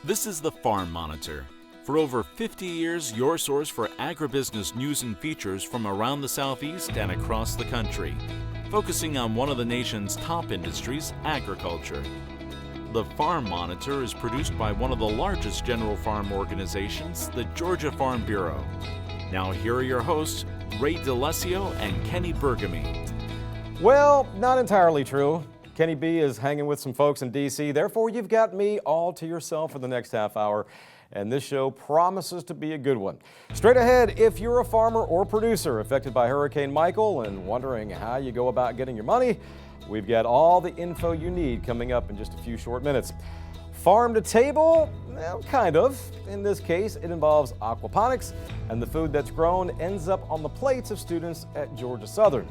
This is the Farm Monitor. For over 50 years, your source for agribusiness news and features from around the Southeast and across the country, focusing on one of the nation's top industries, agriculture. The Farm Monitor is produced by one of the largest general farm organizations, the Georgia Farm Bureau. Now here are your hosts, Ray DeLessio and Kenny Bergamy. Well, not entirely true. Kenny B is hanging with some folks in D.C., therefore you've got me all to yourself for the next half hour, and this show promises to be a good one. Straight ahead, if you're a farmer or producer affected by Hurricane Michael and wondering how you go about getting your money, we've got all the info you need coming up in just a few short minutes. Farm to table? Well, kind of. In this case, it involves aquaponics, and the food that's grown ends up on the plates of students at Georgia Southern.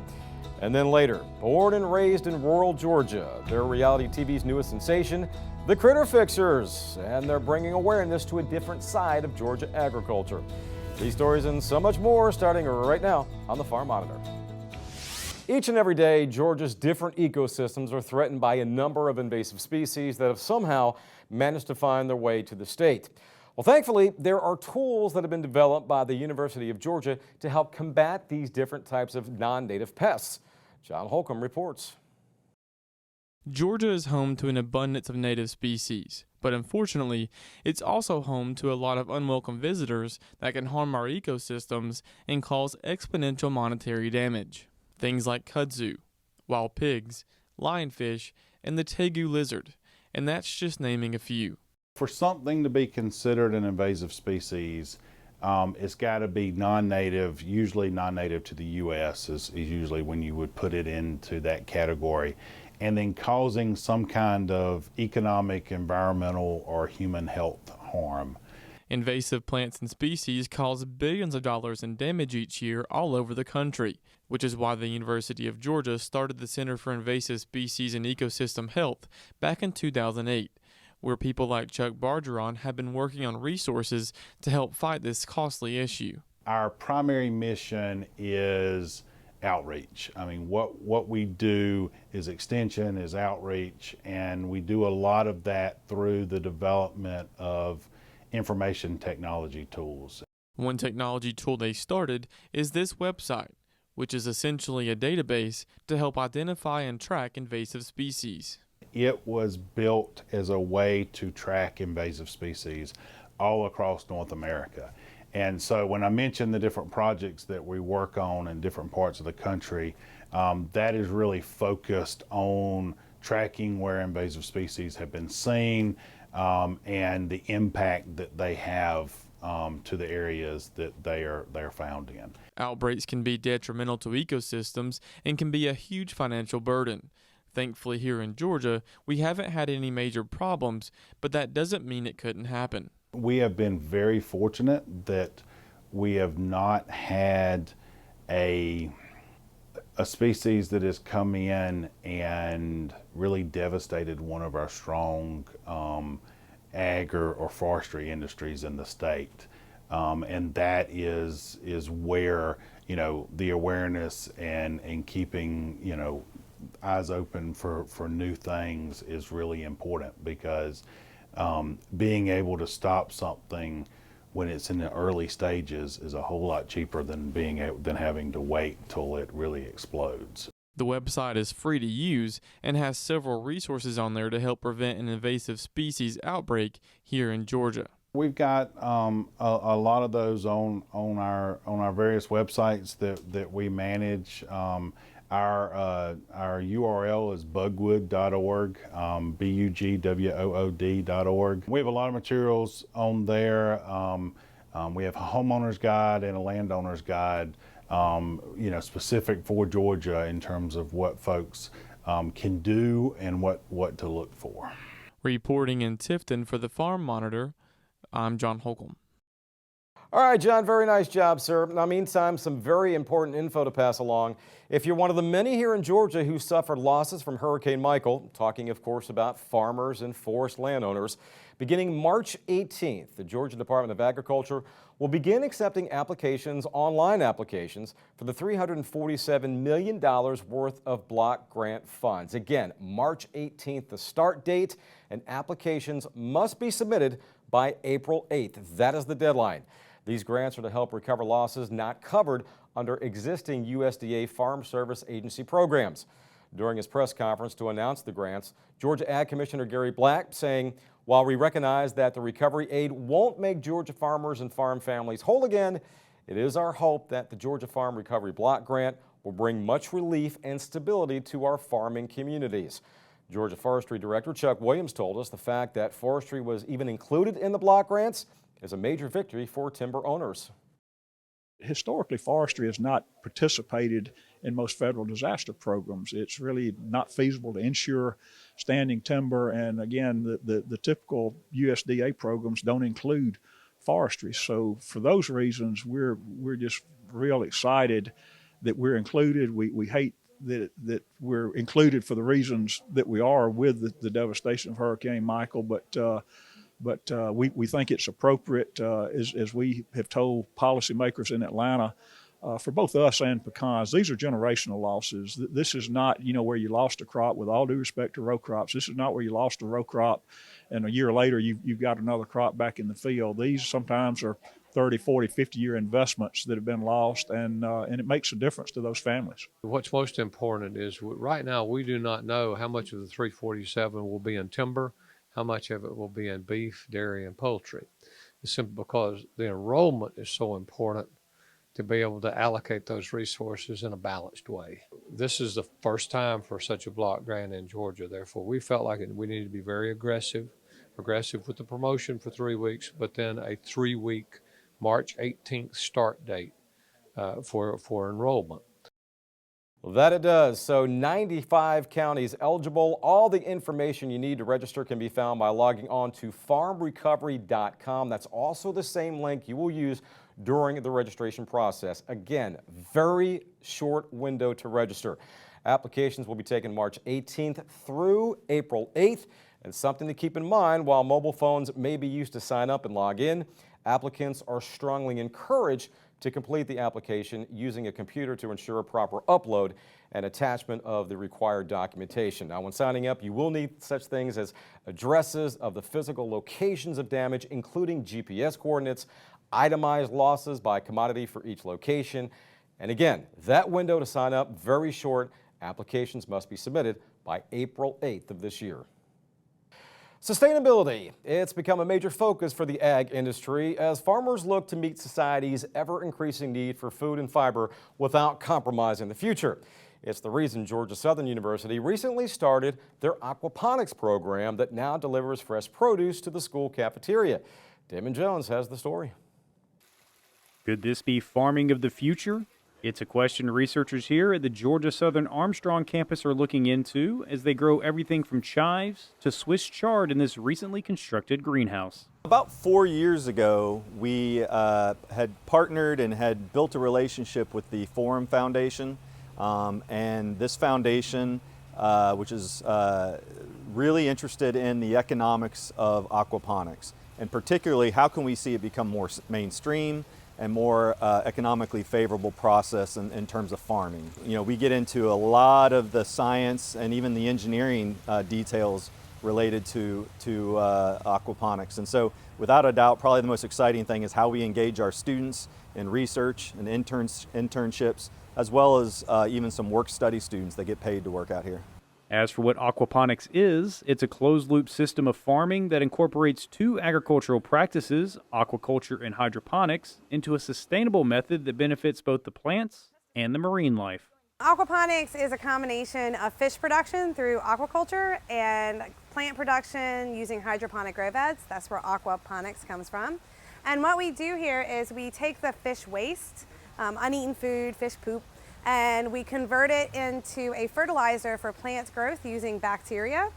And then later, born and raised in rural Georgia, they're reality TV's newest sensation, the Critter Fixers, and they're bringing awareness to a different side of Georgia agriculture. These stories and so much more starting right now on the Farm Monitor. Each and every day, Georgia's different ecosystems are threatened by a number of invasive species that have somehow managed to find their way to the state. Well, thankfully, there are tools that have been developed by the University of Georgia to help combat these different types of non-native pests. John Holcomb reports. Georgia is home to an abundance of native species, but unfortunately, it's also home to a lot of unwelcome visitors that can harm our ecosystems and cause exponential monetary damage. Things like kudzu, wild pigs, lionfish, and the tegu lizard, and that's just naming a few. For something to be considered an invasive species, it's got to be non-native, usually non-native to the U.S. is usually when you would put it into that category, and then causing some kind of economic, environmental, or human health harm. Invasive plants and species cause billions of dollars in damage each year all over the country, which is why the University of Georgia started the Center for Invasive Species and Ecosystem Health back in 2008. Where people like Chuck Bargeron have been working on resources to help fight this costly issue. Our primary mission is outreach. I mean, what we do is extension, is outreach, and we do a lot of that through the development of information technology tools. One technology tool they started is this website, which is essentially a database to help identify and track invasive species. It was built as a way to track invasive species all across North America. And so when I mentioned the different projects that we work on in different parts of the country, that is really focused on tracking where invasive species have been seen and the impact that they have to the areas that they're found in. Outbreaks can be detrimental to ecosystems and can be a huge financial burden. Thankfully, here in Georgia, we haven't had any major problems, but that doesn't mean it couldn't happen. We have been very fortunate that we have not had a species that has come in and really devastated one of our strong ag or forestry industries in the state. And that is where, the awareness and keeping, eyes open for new things is really important, because being able to stop something when it's in the early stages is a whole lot cheaper than having to wait till it really explodes. The website is free to use and has several resources on there to help prevent an invasive species outbreak here in Georgia. We've got a lot of those on our various websites that we manage. Our URL is bugwood.org, bugwood.org. We have a lot of materials on there. We have a homeowner's guide and a landowner's guide, specific for Georgia in terms of what folks can do and what to look for. Reporting in Tifton for the Farm Monitor, I'm John Holcomb. All right, John, very nice job, sir. Now, meantime, some very important info to pass along. If you're one of the many here in Georgia who suffered losses from Hurricane Michael, talking, of course, about farmers and forest landowners, beginning March 18th, the Georgia Department of Agriculture will begin accepting online applications for the $347 million worth of block grant funds. Again, March 18th, the start date, and applications must be submitted by April 8th. That is the deadline. These grants are to help recover losses not covered under existing USDA Farm Service Agency programs. During his press conference to announce the grants, Georgia Ag Commissioner Gary Black saying, while we recognize that the recovery aid won't make Georgia farmers and farm families whole again, it is our hope that the Georgia Farm Recovery Block Grant will bring much relief and stability to our farming communities. Georgia Forestry Director Chuck Williams told us the fact that forestry was even included in the block grants is a major victory for timber owners. Historically, forestry has not participated in most federal disaster programs. It's really not feasible to insure standing timber, and again, the typical USDA programs don't include forestry. So for those reasons, we're just real excited that we're included. We hate that we're included for the reasons that we are with the devastation of Hurricane Michael, but we think it's appropriate, as we have told policymakers in Atlanta, for both us and pecans. These are generational losses. This is not, where you lost a crop, with all due respect to row crops. This is not where you lost a row crop and a year later you've got another crop back in the field. These sometimes are 30, 40, 50-year investments that have been lost, and it makes a difference to those families. What's most important is right now we do not know how much of the 347 will be in timber, how much of it will be in beef, dairy, and poultry. It's simply because the enrollment is so important to be able to allocate those resources in a balanced way. This is the first time for such a block grant in Georgia. Therefore, we felt like we needed to be very aggressive with the promotion for 3 weeks, but then a 3-week March 18th start date for enrollment. Well, that it does. So 95 counties eligible. All the information you need to register can be found by logging on to farmrecovery.com. That's also the same link you will use during the registration process. Again, very short window to register. Applications will be taken March 18th through April 8th. And something to keep in mind, while mobile phones may be used to sign up and log in, applicants are strongly encouraged to complete the application using a computer to ensure a proper upload and attachment of the required documentation. Now, when signing up, you will need such things as addresses of the physical locations of damage, including GPS coordinates, itemized losses by commodity for each location. And again, that window to sign up, very short. Applications must be submitted by April 8th of this year. Sustainability. It's become a major focus for the ag industry as farmers look to meet society's ever-increasing need for food and fiber without compromising the future. It's the reason Georgia Southern University recently started their Aquaponics program that now delivers fresh produce to the school cafeteria. Damon Jones has the story. Could this be farming of the future? It's a question researchers here at the Georgia Southern Armstrong campus are looking into as they grow everything from chives to Swiss chard in this recently constructed greenhouse. About 4 years ago, we had partnered and had built a relationship with the Forum Foundation. And this foundation, which is really interested in the economics of aquaponics, and particularly how can we see it become more mainstream and more economically favorable process in terms of farming. We get into a lot of the science and even the engineering details related to aquaponics. And so without a doubt, probably the most exciting thing is how we engage our students in research and internships, as well as even some work study students that get paid to work out here. As for what aquaponics is, it's a closed-loop system of farming that incorporates two agricultural practices, aquaculture and hydroponics, into a sustainable method that benefits both the plants and the marine life. Aquaponics is a combination of fish production through aquaculture and plant production using hydroponic grow beds. That's where aquaponics comes from. And what we do here is we take the fish waste, uneaten food, fish poop, and we convert it into a fertilizer for plant growth using bacteria.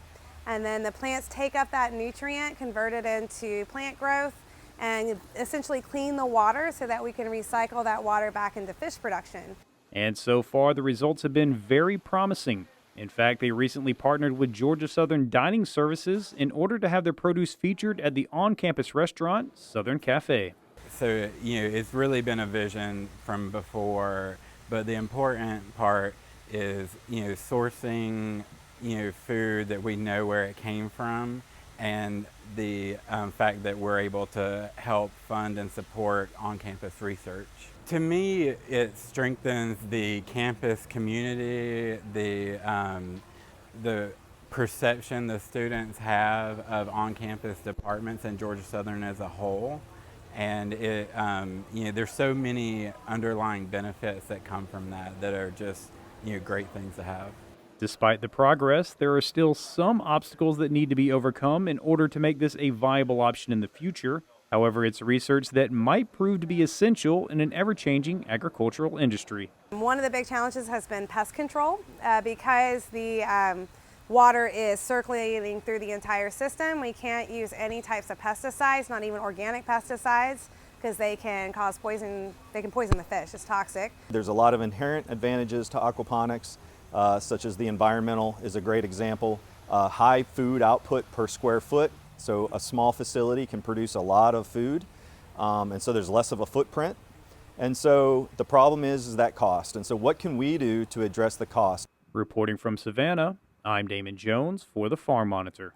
And then the plants take up that nutrient, convert it into plant growth, and essentially clean the water so that we can recycle that water back into fish production. And so far, the results have been very promising. In fact, they recently partnered with Georgia Southern Dining Services in order to have their produce featured at the on-campus restaurant, Southern Cafe. So, it's really been a vision from before, but the important part is, sourcing, food that we know where it came from, and the fact that we're able to help fund and support on-campus research. To me, it strengthens the campus community, the perception the students have of on-campus departments and Georgia Southern as a whole. And it, there's so many underlying benefits that come from that are just, great things to have. Despite the progress, there are still some obstacles that need to be overcome in order to make this a viable option in the future. However, it's research that might prove to be essential in an ever-changing agricultural industry. One of the big challenges has been pest control because the water is circulating through the entire system. We can't use any types of pesticides, not even organic pesticides, because they can cause poison. They can poison the fish. It's toxic. There's a lot of inherent advantages to aquaponics, such as the environmental is a great example. High food output per square foot, so a small facility can produce a lot of food, and so there's less of a footprint. And so the problem is that cost. And so what can we do to address the cost? Reporting from Savannah, I'm Damon Jones for the Farm Monitor.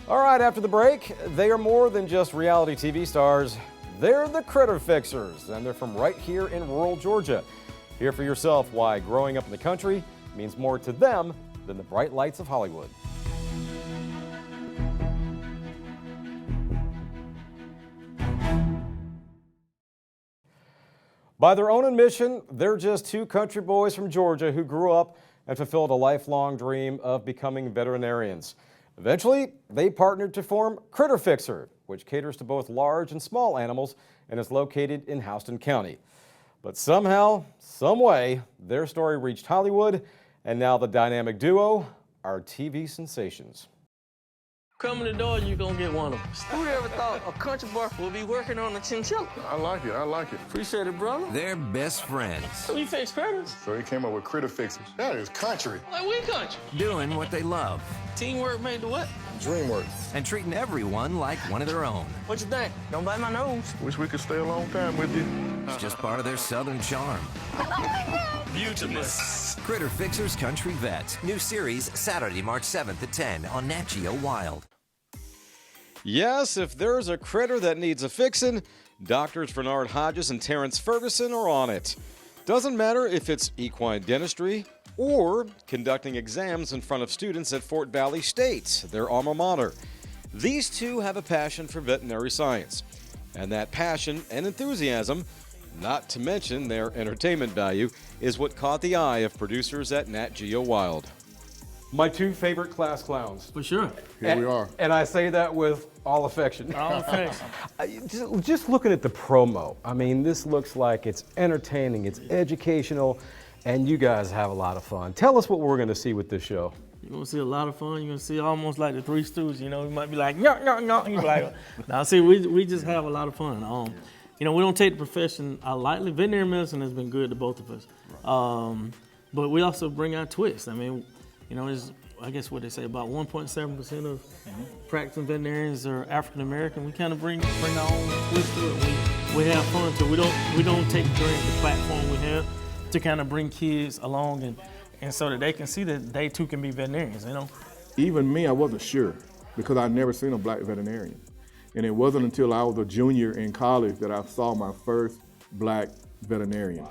All right, after the break, they are more than just reality TV stars. They're the critter fixers, and they're from right here in rural Georgia. Hear for yourself why growing up in the country means more to them than the bright lights of Hollywood. By their own admission, they're just two country boys from Georgia who grew up and fulfilled a lifelong dream of becoming veterinarians. Eventually, they partnered to form Critter Fixer, which caters to both large and small animals and is located in Houston County. But somehow, some way, their story reached Hollywood, and now the dynamic duo are TV sensations. Come in the door, you're gonna get one of us. Who ever thought a country boy would be working on a chinchilla? I like it, I like it. Appreciate it, brother. They're best friends. So we fix critters. So he came up with Critter Fixers. That is country. Like we country. Doing what they love. Teamwork made the what? Dream work. And treating everyone like one of their own. What you think? Don't bite my nose. Wish we could stay a long time with you. It's just part of their southern charm. Beautiful. Critter Fixers Country Vets. New series Saturday, March 7th at 10 on Nat Geo Wild. Yes, if there's a critter that needs a fixin', Doctors Bernard Hodges and Terrence Ferguson are on it. Doesn't matter if it's equine dentistry or conducting exams in front of students at Fort Valley State, their alma mater. These two have a passion for veterinary science, and that passion and enthusiasm, not to mention their entertainment value, is what caught the eye of producers at Nat Geo Wild. My two favorite class clowns. For sure. Here we are. And I say that with all affection. All affection. Just looking at the promo, I mean, this looks like it's entertaining, it's educational, and you guys have a lot of fun. Tell us what we're going to see with this show. You're going to see a lot of fun. You're going to see almost like the Three Stooges. You know, you might be like, no, no, no. You're like, now see, we just have a lot of fun. You know, we don't take the profession lightly. Veterinary medicine has been good to both of us. But we also bring our twist. I mean, you know, there's, I guess what they say, about 1.7% of practicing veterinarians are African American. We kind of bring our own twist to it. We have fun, so we don't take the platform we have to kind of bring kids along and so that they can see that they too can be veterinarians, you know. Even me, I wasn't sure because I'd never seen a black veterinarian. And it wasn't until I was a junior in college that I saw my first black veterinarian.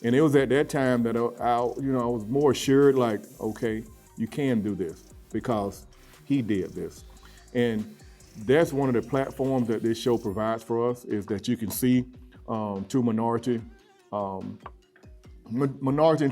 And it was at that time that I was more assured, like, okay, you can do this because he did this. And that's one of the platforms that this show provides for us, is that you can see two minority in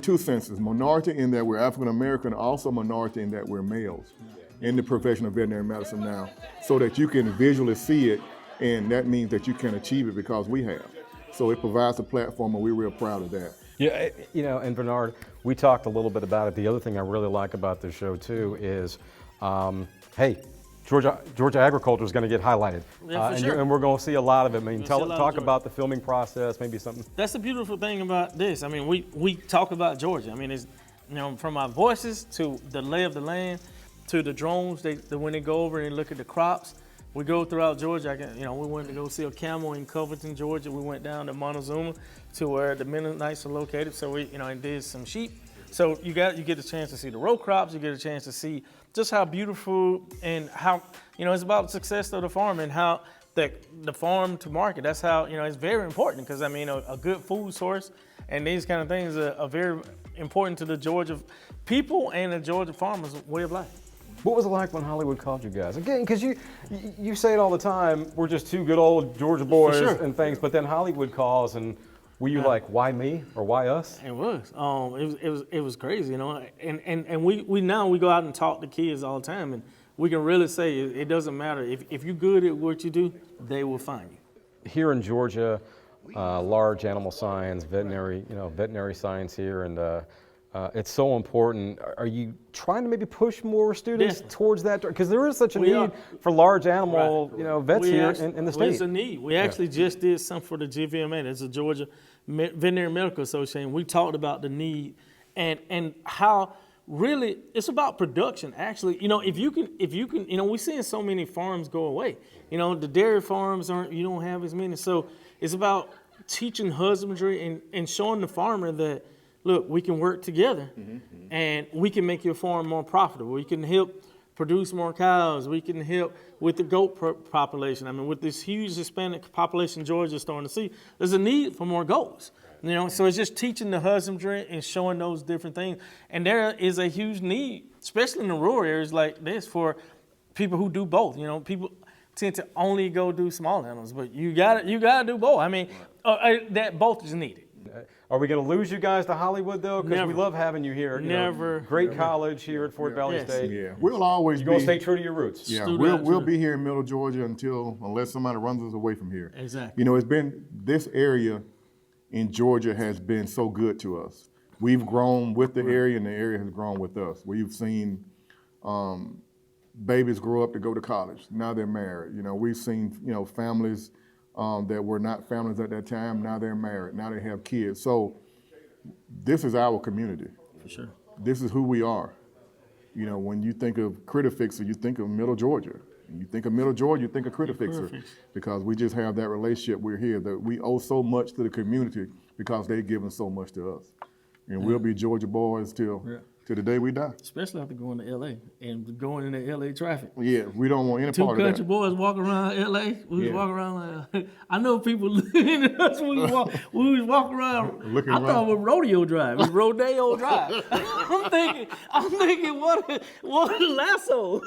two senses. Minority in that we're African American, also minority in that we're males in the profession of veterinary medicine now, so that you can visually see it, and that means that you can achieve it because we have. So it provides a platform, and we're real proud of that. Yeah, you know, and Bernard, we talked a little bit about it. The other thing I really like about this show too is, hey, Georgia agriculture is going to get highlighted, Yeah, for sure. and we're going to see a lot of it. I mean, talk of about the filming process, maybe something. That's the beautiful thing about this. I mean, we talk about Georgia. I mean, it's, you know, from our voices to the lay of the land to the drones. When they go over and look at the crops, we go throughout Georgia. We went to go see a camel in Covington, Georgia. We went down to Montezuma to where the Mennonites are located. So we, and did some sheep. So you get a chance to see the row crops. You get a chance to see just how beautiful and how, it's about the success of the farm and how the farm to market. That's how, it's very important because, a good food source and these kind of things are very important to the Georgia people and the Georgia farmers' way of life. What was it like when Hollywood called you guys? Again, because you say it all the time, we're just two good old Georgia boys and things, but then Hollywood calls and were you like, why me or why us? It was. It was crazy, and we now go out and talk to kids all the time, and we can really say it doesn't matter. If you're good at what you do, they will find you. Here in Georgia, large animal science, veterinary science here, and it's so important. Are you trying to maybe push more students towards that? Because there is such a need for large animal, vets here in the state. There's a need. We actually just did something for the GVMA. That's the Georgia Veterinary Medical Association. We talked about the need and how really it's about production. Actually, if you can, we're seeing so many farms go away. The dairy farms you don't have as many. So it's about teaching husbandry and showing the farmer that, look, we can work together and we can make your farm more profitable. We can help produce more cows. We can help with the goat population. With this huge Hispanic population Georgia's starting to see, there's a need for more goats. So it's just teaching the husbandry and showing those different things. And there is a huge need, especially in the rural areas like this, for people who do both. People tend to only go do small animals, but you gotta do both. That both is needed. Are we going to lose you guys to Hollywood, though? Because we love having you here. Never. Great college here at Fort Valley State. Yeah, we'll always be. You're going to stay true to your roots. Yeah, we'll be here in Middle Georgia unless somebody runs us away from here. Exactly. It's been, this area in Georgia has been so good to us. We've grown with the area and the area has grown with us. We've seen babies grow up to go to college. Now they're married. We've seen, families that were not families at that time. Now they're married. Now they have kids. So this is our community. For sure. This is who we are. When you think of Critter Fixer, you think of Middle Georgia. And you think of Middle Georgia, you think of Critter Fixer. Because we just have that relationship. We're here. That we owe so much to the community because they've given so much to us. And we'll be Georgia boys till the day we die. Especially after going to L.A. and going into L.A. traffic. Yeah, we don't want any part of that. Two country boys walking around L.A. We was walking around like, I know people looking at us when we was walking around. I thought it was Rodeo Drive. It was Rodeo Drive. I'm thinking, what a lasso.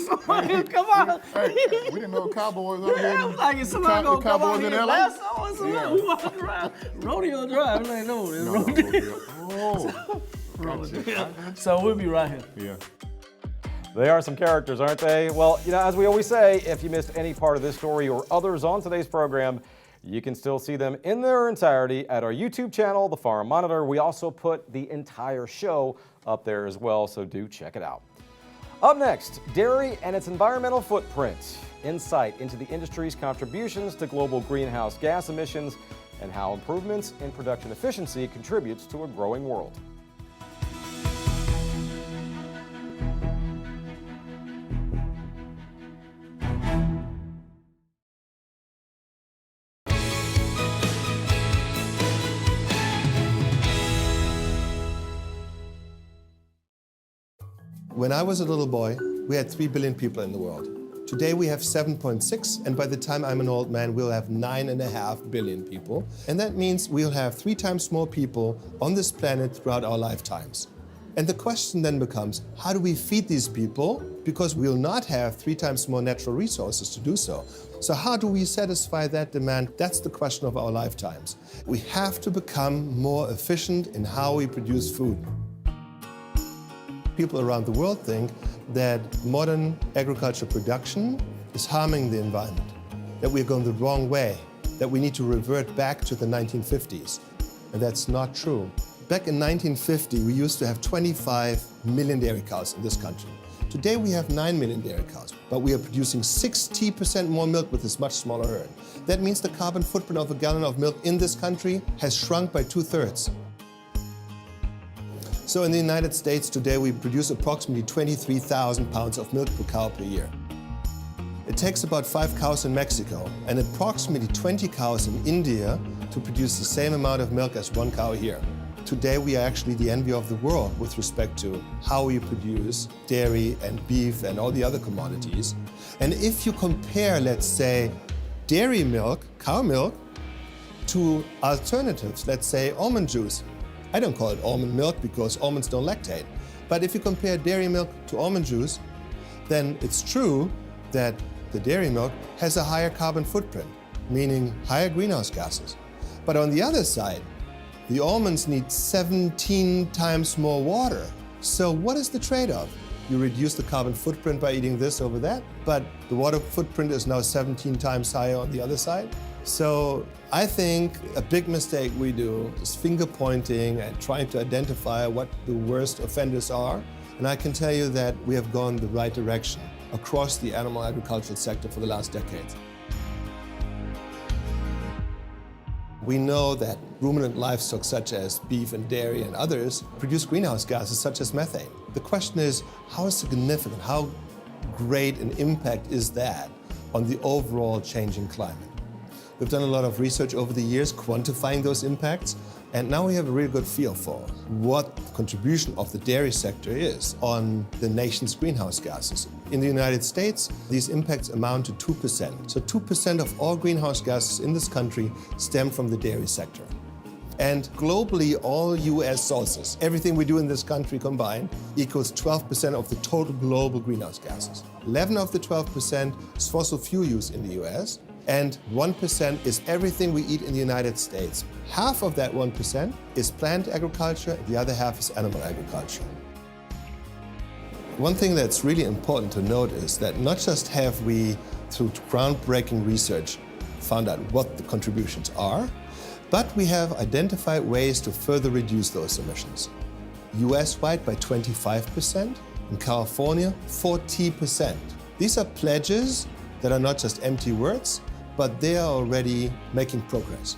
Somebody come on. Hey, we didn't know cowboys out here. I'm like, is somebody gonna come out here and lasso? Yeah. We walking around Rodeo Drive. I'm like, no, it's Rodeo. Oh. So we'll be right here. Yeah. They are some characters, aren't they? Well, as we always say, if you missed any part of this story or others on today's program, you can still see them in their entirety at our YouTube channel, The Farm Monitor. We also put the entire show up there as well, so do check it out. Up next, dairy and its environmental footprint. Insight into the industry's contributions to global greenhouse gas emissions and how improvements in production efficiency contributes to a growing world. When I was a little boy, we had 3 billion people in the world. Today we have 7.6, and by the time I'm an old man, we'll have 9.5 billion people. And that means we'll have 3 times more people on this planet throughout our lifetimes. And the question then becomes, how do we feed these people? Because we'll not have 3 times more natural resources to do so. So how do we satisfy that demand? That's the question of our lifetimes. We have to become more efficient in how we produce food. People around the world think that modern agriculture production is harming the environment, that we're going the wrong way, that we need to revert back to the 1950s. And that's not true. Back in 1950, we used to have 25 million dairy cows in this country. Today we have 9 million dairy cows, but we are producing 60% more milk with this much smaller herd. That means the carbon footprint of a gallon of milk in this country has shrunk by 2/3. So in the United States today, we produce approximately 23,000 pounds of milk per cow per year. It takes about 5 cows in Mexico and approximately 20 cows in India to produce the same amount of milk as 1 cow here. Today we are actually the envy of the world with respect to how we produce dairy and beef and all the other commodities. And if you compare, let's say, dairy milk, cow milk, to alternatives, let's say almond juice. I don't call it almond milk because almonds don't lactate. But if you compare dairy milk to almond juice, then it's true that the dairy milk has a higher carbon footprint, meaning higher greenhouse gases. But on the other side, the almonds need 17 times more water. So what is the trade-off? You reduce the carbon footprint by eating this over that, but the water footprint is now 17 times higher on the other side. So I think a big mistake we do is finger pointing and trying to identify what the worst offenders are. And I can tell you that we have gone the right direction across the animal agricultural sector for the last decades. We know that ruminant livestock such as beef and dairy and others produce greenhouse gases such as methane. The question is, how significant, how great an impact is that on the overall changing climate? We've done a lot of research over the years quantifying those impacts, and now we have a really good feel for what the contribution of the dairy sector is on the nation's greenhouse gases. In the United States, these impacts amount to 2%. So 2% of all greenhouse gases in this country stem from the dairy sector. And globally, all US sources, everything we do in this country combined, equals 12% of the total global greenhouse gases. 11 of the 12% is fossil fuel use in the US, and 1% is everything we eat in the United States. Half of that 1% is plant agriculture, the other half is animal agriculture. One thing that's really important to note is that not just have we, through groundbreaking research, found out what the contributions are, but we have identified ways to further reduce those emissions. US-wide by 25%, in California 40%. These are pledges that are not just empty words, but they are already making progress.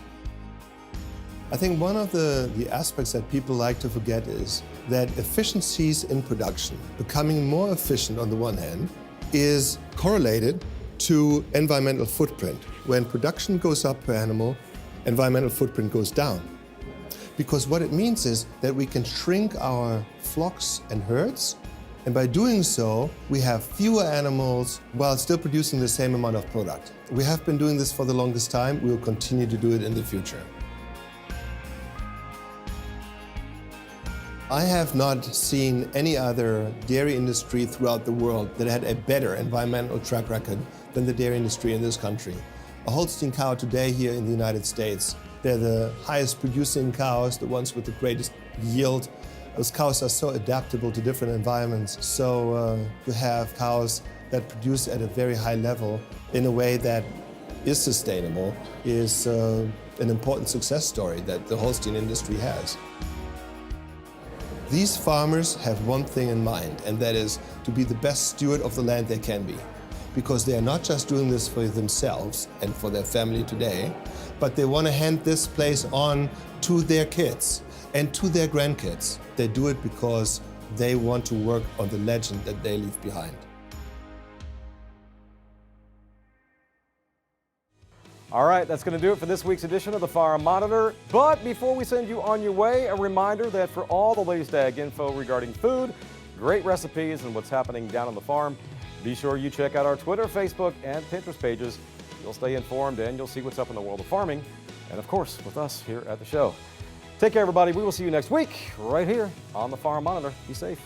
I think one of the aspects that people like to forget is that efficiencies in production, becoming more efficient on the one hand, is correlated to environmental footprint. When production goes up per animal, environmental footprint goes down. Because what it means is that we can shrink our flocks and herds, and by doing so, we have fewer animals while still producing the same amount of product. We have been doing this for the longest time. We will continue to do it in the future. I have not seen any other dairy industry throughout the world that had a better environmental track record than the dairy industry in this country. A Holstein cow today here in the United States, they're the highest producing cows, the ones with the greatest yield. Those cows are so adaptable to different environments. So to have cows that produce at a very high level in a way that is sustainable is an important success story that the Holstein industry has. These farmers have one thing in mind, and that is to be the best steward of the land they can be. Because they are not just doing this for themselves and for their family today, but they want to hand this place on to their kids and to their grandkids. They do it because they want to work on the legend that they leave behind. All right, that's going to do it for this week's edition of the Farm Monitor. But before we send you on your way, a reminder that for all the latest ag info regarding food, great recipes, and what's happening down on the farm, be sure you check out our Twitter, Facebook, and Pinterest pages. You'll stay informed and you'll see what's up in the world of farming, and of course, with us here at the show. Take care, everybody. We will see you next week right here on the Farm Monitor. Be safe.